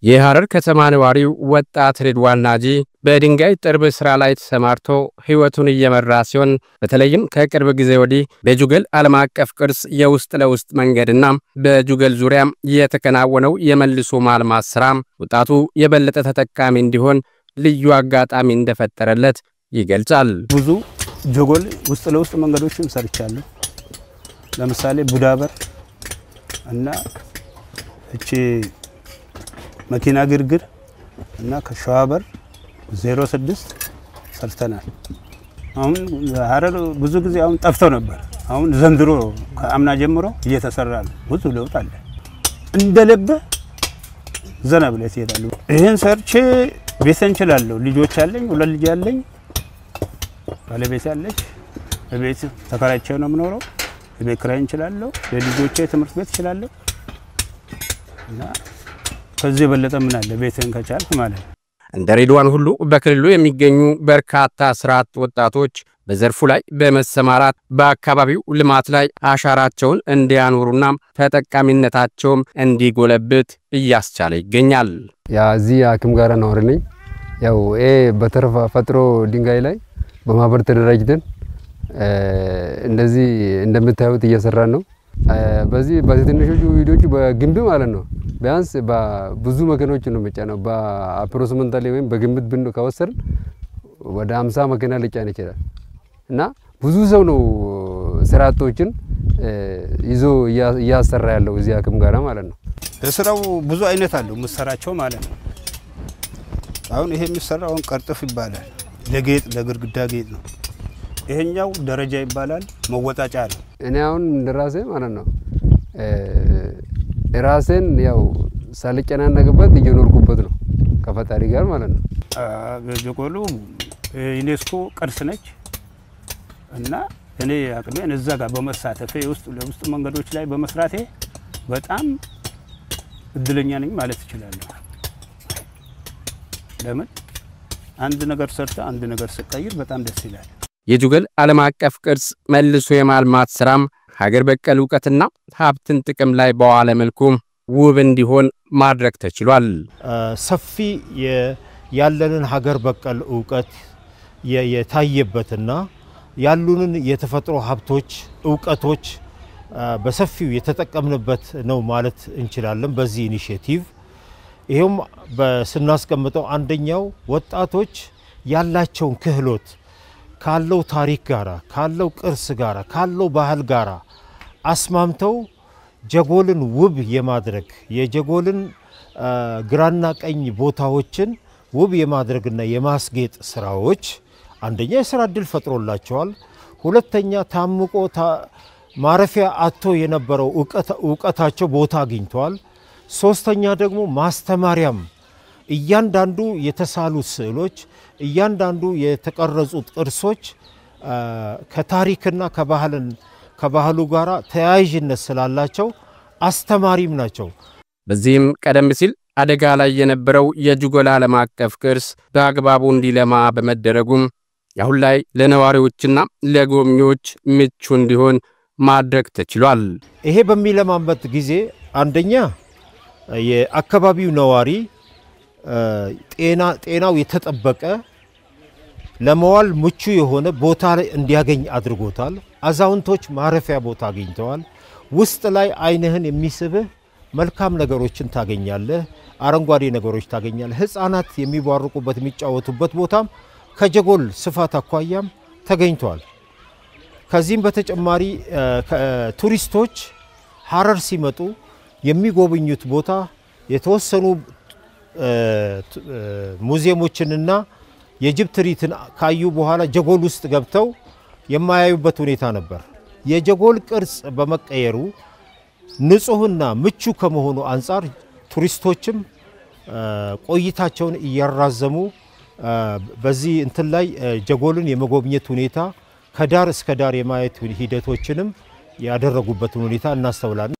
የሐረር ከተማ ነዋሪው ወጣት ሬድዋን ናጂ በድንጋይ ጥርብ ስራ ላይ ተሰማርቶ ህይወቱን እየመራ ሲሆን በተለይም ከቅርብ ጊዜ ወዲህ በጁገል ዓለም አቀፍ ቅርስ የውስጥ ለውስጥ መንገድና በጁገል ዙሪያ የተከናወነው የመልሶ ማልማት ስራ ወጣቱ የበለጠ ተጠቃሚ እንዲሆን ልዩ አጋጣሚ እንደፈጠረለት ይገልጻል። ብዙ ጁገል ውስጥ ለውስጥ መንገዶችን ሰርቻለሁ። ለምሳሌ ቡዳበር እና እቺ መኪና ግርግር እና ከሸዋበር 06 ሰርተናል። አሁን ሐረር ብዙ ጊዜ አሁን ጠፍቶ ነበር። አሁን ዘንድሮ ከአምና ጀምሮ እየተሰራ ነው። ብዙ ለውጥ አለ። እንደለበ ዘና ብለህ ትሄዳለህ። ይሄን ሰርቼ ቤት እንችላለሁ። ልጆች አለኝ፣ ሁለት ልጅ አለኝ፣ ባለቤት አለች። ቤት ተከራይቼ ነው የምኖረው። ቤት ኪራይ እንችላለሁ። ለልጆቼ ትምህርት ቤት እችላለሁ እና ከዚህ በለጠ ምን አለ ቤትን ከቻልክ ማለት ነው። እንደ ሬድዋን ሁሉ በክልሉ የሚገኙ በርካታ ስርዓት ወጣቶች በዘርፉ ላይ በመሰማራት በአካባቢው ልማት ላይ አሻራቸውን እንዲያኖሩና ተጠቃሚነታቸውም እንዲጎለብት እያስቻለ ይገኛል። እዚህ አክም ጋራ ነውር ነኝ። ያው በተረፈ ፈጥሮ ድንጋይ ላይ በማህበር ተደራጅተን እንደዚህ እንደምታዩት እየሰራን ነው። በዚህ በትንሾቹ ቪዲዮቹ በግንብ ማለት ነው ቢያንስ በብዙ መኪኖች ነው መጫነው። በአፕሮክሲሜትሊ ወይም በግምት ብን ከወሰድን ወደ 50 መኪና ሊጫን ይችላል እና ብዙ ሰው ነው ስራቶችን ይዞ ያሰራ ያለው እዚህ አክም ጋራ ማለት ነው። ለስራው ብዙ አይነት አለው መስራቸው ማለት ነው። አሁን ይሄ የሚሰራው ቀርጥፍ ይባላል። ለጌጥ ለግርግዳ ጌጥ ነው። ይሄኛው ደረጃ ይባላል። መወጣጫ ነው። እኔ አሁን እንደራሴ ማለት ነው ራሴን ያው ሳልጨናነቅበት እየኖርኩበት ነው ከፈጣሪ ጋር ማለት ነው። ጁገሉ ዩኔስኮ ቅርስ ነች እና እኔ አቅሜን እዛ ጋር በመሳተፌ ውስጥ ለውስጥ መንገዶች ላይ በመስራቴ በጣም እድለኛ ነኝ ማለት እችላለሁ። ለምን አንድ ነገር ሰርታ አንድ ነገር ስቀይር በጣም ደስ ይላል። የጁገል ዓለም አቀፍ ቅርስ መልሶ የማልማት ስራም ሀገር በቀል ዕውቀትና ሀብትን ጥቅም ላይ በዋለ መልኩ ውብ እንዲሆን ማድረግ ተችሏል። ሰፊ ያለንን ሀገር በቀል ዕውቀት የታየበትና ያሉንን የተፈጥሮ ሀብቶች ዕውቀቶች በሰፊው የተጠቀምንበት ነው ማለት እንችላለን። በዚህ ኢኒሼቲቭ ይሄም በስናስቀምጠው አንደኛው ወጣቶች ያላቸውን ክህሎት ካለው ታሪክ ጋራ ካለው ቅርስ ጋራ ካለው ባህል ጋራ አስማምተው ጀጎልን ውብ የማድረግ የጀጎልን ግራና ቀኝ ቦታዎችን ውብ የማድረግና የማስጌጥ ስራዎች አንደኛ የሥራ ዕድል ፈጥሮላቸዋል። ሁለተኛ ታምቆ ማረፊያ አጥቶ የነበረው ዕውቀታቸው ቦታ አግኝቷል። ሶስተኛ ደግሞ ማስተማሪያም እያንዳንዱ የተሳሉ ስዕሎች እያንዳንዱ የተቀረጹት ቅርሶች ከታሪክና ከባህሉ ጋራ ተያያዥነት ስላላቸው አስተማሪም ናቸው። በዚህም ቀደም ሲል አደጋ ላይ የነበረው የጁገል ዓለም አቀፍ ቅርስ በአግባቡ እንዲለማ በመደረጉም አሁን ላይ ለነዋሪዎችና ለጎብኚዎች ምቹ እንዲሆን ማድረግ ተችሏል። ይሄ በሚለማበት ጊዜ አንደኛ የአካባቢው ነዋሪ ጤናው የተጠበቀ ለመዋል ምቹ የሆነ ቦታ ላይ እንዲያገኝ አድርጎታል። አዛውንቶች ማረፊያ ቦታ አግኝተዋል። ውስጥ ላይ አይንህን የሚስብህ መልካም ነገሮችን ታገኛለህ። አረንጓዴ ነገሮች ታገኛለህ። ህፃናት የሚቧርቁበት የሚጫወቱበት ቦታም ከጀጎል ስፋት አኳያም ተገኝቷል። ከዚህም በተጨማሪ ቱሪስቶች ሐረር ሲመጡ የሚጎበኙት ቦታ የተወሰኑ ሙዚየሞችንና የጅብ ትርኢትን ካዩ በኋላ ጀጎል ውስጥ ገብተው የማያዩበት ሁኔታ ነበር። የጀጎል ቅርጽ በመቀየሩ ንጹህና ምቹ ከመሆኑ አንፃር ቱሪስቶችም ቆይታቸውን እያራዘሙ በዚህ እንትን ላይ ጀጎልን የመጎብኘት ሁኔታ ከዳር እስከ ዳር የማየት ሂደቶችንም ያደረጉበትን ሁኔታ እናስተውላለን።